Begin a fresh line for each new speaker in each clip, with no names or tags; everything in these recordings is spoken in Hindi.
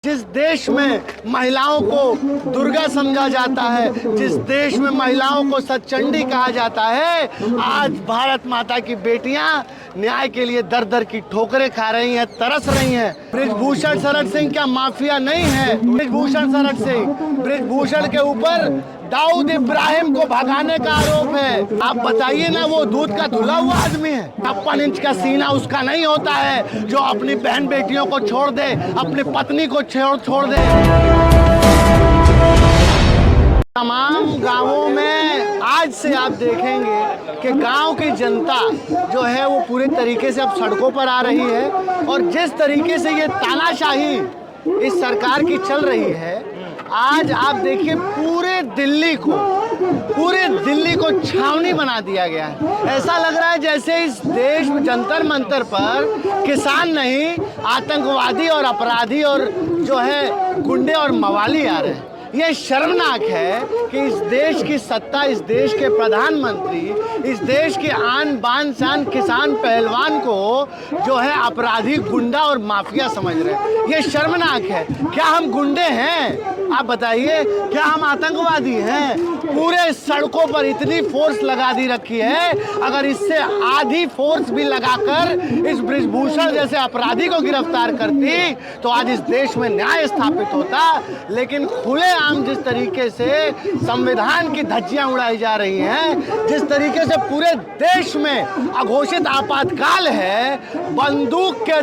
जिस देश में महिलाओं को दुर्गा समझा जाता है, जिस देश में महिलाओं को सतचंडी कहा जाता है, आज भारत माता की बेटियां न्याय के लिए दर दर की ठोकरें खा रही हैं, तरस रही हैं। बृजभूषण शरण सिंह क्या माफिया नहीं है? बृजभूषण शरण सिंह, बृजभूषण के ऊपर दाऊद इब्राहिम को भगाने का आरोप है। आप बताइए ना, वो दूध का धुला हुआ आदमी है। 56 इंच का सीना उसका नहीं होता है जो अपनी बहन बेटियों को छोड़ दे, अपनी पत्नी को छोड़ दे। तमाम गांवों में आज से आप देखेंगे कि गांव की जनता जो है वो पूरे तरीके से अब सड़कों पर आ रही है। और जिस तरीके से ये तानाशाही इस सरकार की चल रही है, आज आप देखिए पूरे दिल्ली को छावनी बना दिया गया है। ऐसा लग रहा है जैसे इस देश में जंतर मंतर पर किसान नहीं, आतंकवादी और अपराधी और जो है गुंडे और मवाली आ रहे हैं। ये शर्मनाक है कि इस देश की सत्ता, इस देश के प्रधानमंत्री, इस देश के आन बान शान किसान पहलवान को जो है अपराधी, गुंडा और माफिया समझ रहे हैं। ये शर्मनाक है। क्या हम गुंडे हैं? आप बताइए, क्या हम आतंकवादी हैं? पूरे सड़कों पर इतनी फोर्स लगा दी रखी है, अगर इससे आधी फोर्स भी लगाकर इस बृजभूषण जैसे अपराधी को गिरफ्तार करती तो आज इस देश में न्याय स्थापित होता। लेकिन खुलेआम जिस तरीके से संविधान की धज्जियां उड़ाई जा रही हैं, जिस तरीके से पूरे देश में अघोषित आपातकाल है, बंदूक के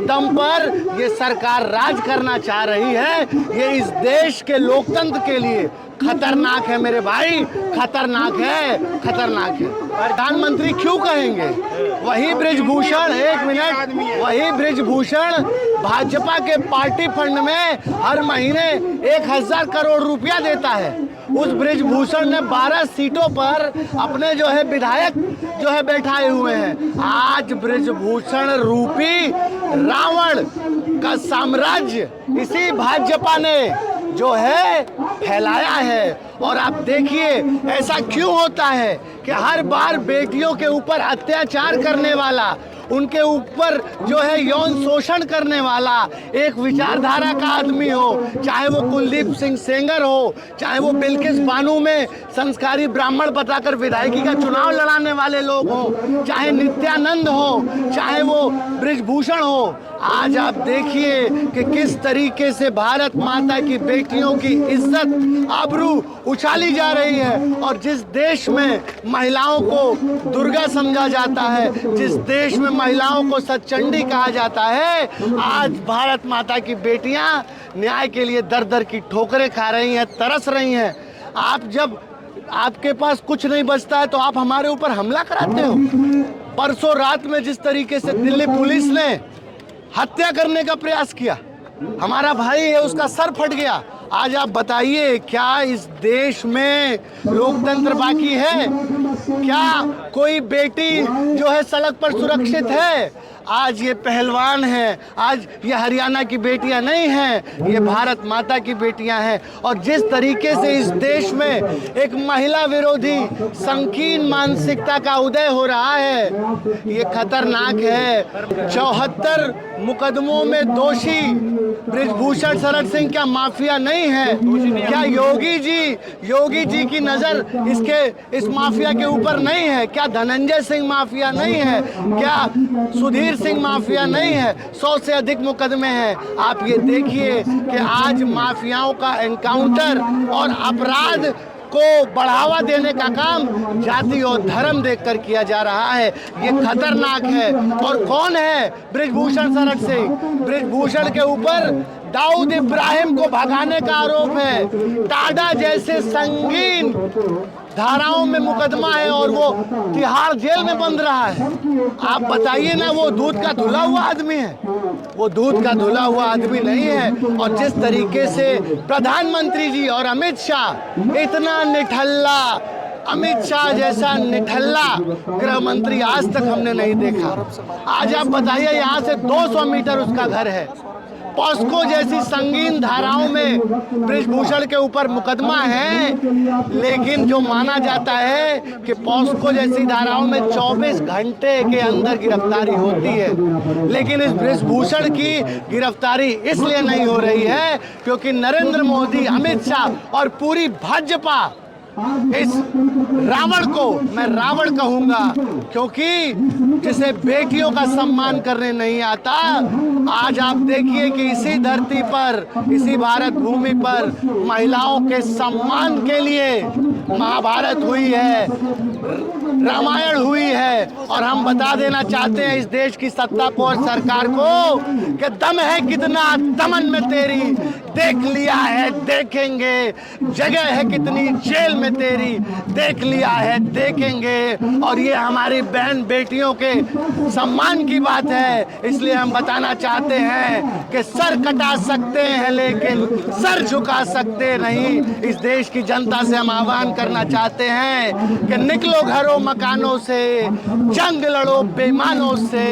दम पर ये सरकार राज करना चाह रही है। ये इस देश के लोकतंत्र के लिए खतरनाक है मेरे भाई, खतरनाक है। प्रधानमंत्री क्यों कहेंगे? वही बृजभूषण, एक मिनट, वही बृजभूषण भाजपा के पार्टी फंड में हर महीने 1000 करोड़ रुपया देता है। उस बृजभूषण ने 12 सीटों पर अपने जो है विधायक जो है बैठाए हुए हैं। आज बृजभूषण रूपी रावण का साम्राज्य इसी भाजपा ने जो है फैलाया है। और आप देखिए ऐसा क्यों होता है कि हर बार बेटियों के ऊपर अत्याचार करने वाला, उनके ऊपर जो है यौन शोषण करने वाला एक विचारधारा का आदमी हो, चाहे वो कुलदीप सिंह सेंगर हो, चाहे वो बिल्किस बानो में संस्कारी ब्राह्मण बताकर विधायकी का चुनाव लड़ाने वाले लोग हो, चाहे नित्यानंद हो, चाहे वो बृजभूषण हो, आज आप देखिए कि किस तरीके से भारत माता की बेटियों की इज्जत, आबरू उछाली जा रही है। और जिस देश में महिलाओं को दुर्गा समझा जाता है, जिस देश में महिलाओं को सतचंडी कहा जाता है, आज भारत माता की बेटियां न्याय के लिए दर दर की ठोकरें खा रही हैं, तरस रही हैं। आप जब आपके पास कुछ नहीं बचता है तो आप हमारे ऊपर हमला कराते हो। परसों रात में जिस तरीके से दिल्ली पुलिस ने हत्या करने का प्रयास किया, हमारा भाई है, उसका सर फट गया। आज आप बताइए, क्या इस देश में लोकतंत्र बाकी है? क्या कोई बेटी जो है सड़क पर सुरक्षित है? आज ये पहलवान हैं, आज ये हरियाणा की बेटियां नहीं हैं, ये भारत माता की बेटियां हैं। और जिस तरीके से इस देश में एक महिला विरोधी संकीर्ण मानसिकता का उदय हो रहा है, ये खतरनाक है। 74 मुकदमों में दोषी बृजभूषण शरण सिंह क्या माफिया नहीं है? क्या योगी जी की नजर इस माफिया के ऊपर नहीं है? क्या धनंजय सिंह माफिया नहीं है? क्या सुधीर सिंह माफिया नहीं है? 100 से अधिक मुकदमे हैं। आप ये देखिए कि आज माफियाओं का एनकाउंटर और अपराध को बढ़ावा देने का काम जाति और धर्म देखकर किया जा रहा है। ये खतरनाक है। और कौन है बृजभूषण शरण सिंह? बृजभूषण के ऊपर दाऊद इब्राहिम को भगाने का आरोप है। टाडा जैसे संगीन धाराओं में मुकदमा है और वो तिहाड़ जेल में बंद रहा है। आप बताइए ना, वो दूध का धुला हुआ आदमी है? वो दूध का धुला हुआ आदमी नहीं है। और जिस तरीके से प्रधानमंत्री जी और अमित शाह इतना निठल्ला, अमित शाह जैसा निठल्ला गृह मंत्री आज तक हमने नहीं देखा। आज आप बताइए, यहाँ से 200 मीटर उसका घर है। पॉस्को जैसी संगीन धाराओं में बृजभूषण के ऊपर मुकदमा है, लेकिन जो माना जाता है कि पॉस्को जैसी धाराओं में 24 घंटे के अंदर गिरफ्तारी होती है, लेकिन इस बृजभूषण की गिरफ्तारी इसलिए नहीं हो रही है क्योंकि नरेंद्र मोदी, अमित शाह और पूरी भाजपा इस रावण को, मैं रावण कहूंगा क्योंकि जिसे बेटियों का सम्मान करने नहीं आता, आज आप देखिए कि इसी धरती पर, इसी भारत भूमि पर महिलाओं के सम्मान के लिए महाभारत हुई है, रामायण हुई है। और हम बता देना चाहते हैं इस देश की सत्ता को और सरकार को कि दम है कितना दमन में तेरी, देख लिया है देखेंगे, जगह है कितनी जेल में तेरी, देख लिया है देखेंगे। और ये हमारी बहन बेटियों के सम्मान की बात है, इसलिए हम बताना चाहते हैं कि सर कटा सकते हैं लेकिन सर झुका सकते नहीं। इस देश की जनता से हम आह्वान करना चाहते हैं कि निकलो घरों मकानों से, जंग लड़ो बेईमानों से,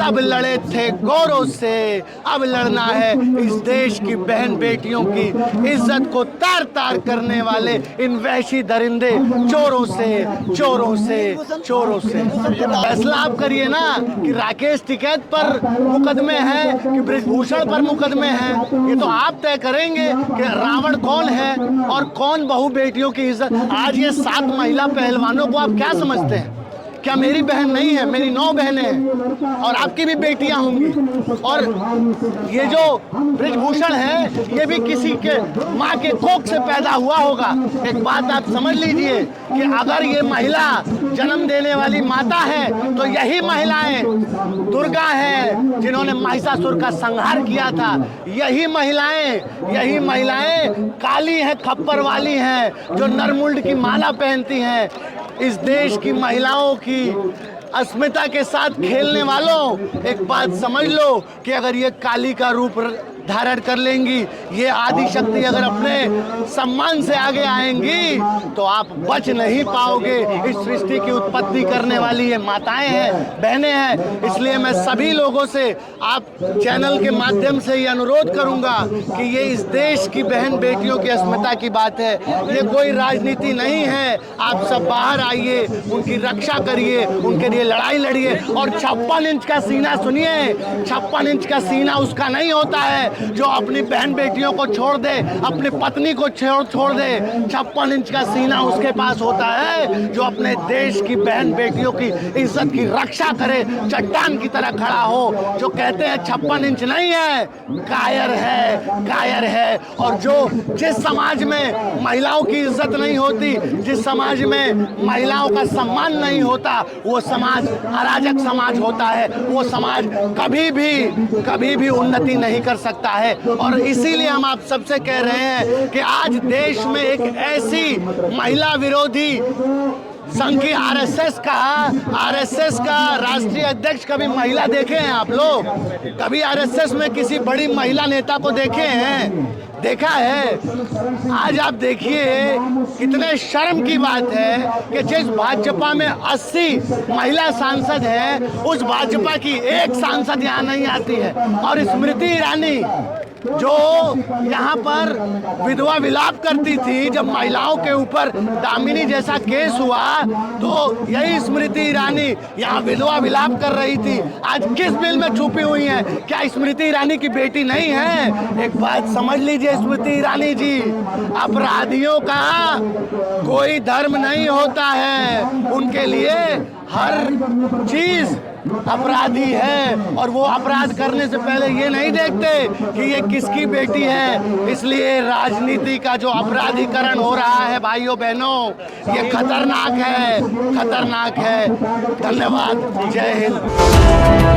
तब लड़े थे गौरों से, अब लड़ना है इस देश की बहन बेटियों की इज्जत को तार तार करने वाले इन वहशी दरिंदे चोरों से, चोरों से, चोरों से। फैसला आप करिए ना कि राकेश टिकैत पर मुकदमे हैं कि बृजभूषण पर मुकदमे हैं, ये तो आप तय करेंगे कि रावण कौन है और कौन बहु बेटियों की इज्जत। आज ये 7 महिला पहलवानों को आप क्या समझते हैं? क्या मेरी बहन नहीं है? मेरी 9 बहनें हैं और आपकी भी बेटियां होंगी। और ये जो बृजभूषण है ये भी किसी के माँ के कोख से पैदा हुआ होगा। एक बात आप समझ लीजिए कि अगर ये महिला जन्म देने वाली माता है तो यही महिलाएं दुर्गा हैं जिन्होंने महिषासुर का संहार किया था। यही महिलाएं काली हैं, खप्पर वाली हैं जो नरमुंड की माला पहनती हैं। इस देश की महिलाओं की अस्मिता के साथ खेलने वालों, एक बात समझ लो कि अगर ये काली का रूप धारण कर लेंगी, ये आदि शक्ति अगर अपने सम्मान से आगे आएंगी तो आप बच नहीं पाओगे। इस सृष्टि की उत्पत्ति करने वाली ये माताएं हैं, बहनें हैं। इसलिए मैं सभी लोगों से, आप चैनल के माध्यम से ये अनुरोध करूंगा कि ये इस देश की बहन बेटियों की अस्मिता की बात है, ये कोई राजनीति नहीं है। आप सब बाहर आइए, उनकी रक्षा करिए, उनके लिए लड़ाई लड़िए। और 56 इंच का सीना सुनिए, 56 इंच का सीना उसका नहीं होता है जो अपनी बहन बेटियों को छोड़ दे, अपनी पत्नी को छोड़ दे। 56 इंच का सीना उसके पास होता है जो अपने देश की बहन बेटियों की इज्जत की रक्षा करे, चट्टान की तरह खड़ा हो। जो कहते हैं 56 इंच नहीं है, कायर है, कायर है। और जो जिस समाज में महिलाओं की इज्जत नहीं होती, जिस समाज में महिलाओं का सम्मान नहीं होता, वो समाज अराजक समाज होता है। वो समाज कभी भी उन्नति नहीं कर सकता है। और इसीलिए हम आप सबसे कह रहे हैं कि आज देश में एक ऐसी महिला विरोधी संघ की आरएसएस का राष्ट्रीय अध्यक्ष कभी महिला देखे हैं आप लोग? कभी आरएसएस में किसी बड़ी महिला नेता को देखे हैं? देखा है? आज आप देखिए कितने शर्म की बात है कि जिस भाजपा में 80 महिला सांसद हैं, उस भाजपा की एक सांसद यहाँ नहीं आती है। और स्मृति ईरानी जो यहाँ पर विधवा विलाप करती थी, जब महिलाओं के ऊपर दामिनी जैसा केस हुआ तो यही स्मृति ईरानी यहाँ विधवा विलाप कर रही थी। आज किस बिल में छुपी हुई है? क्या स्मृति ईरानी की बेटी नहीं है? एक बात समझ लीजिए स्मृति ईरानी जी, अपराधियों का कोई धर्म नहीं होता है, उनके लिए हर चीज अपराधी है। और वो अपराध करने से पहले ये नहीं देखते कि ये किसकी बेटी है। इसलिए राजनीति का जो अपराधीकरण हो रहा है भाइयों बहनों, ये खतरनाक है, खतरनाक है। धन्यवाद। जय हिंद।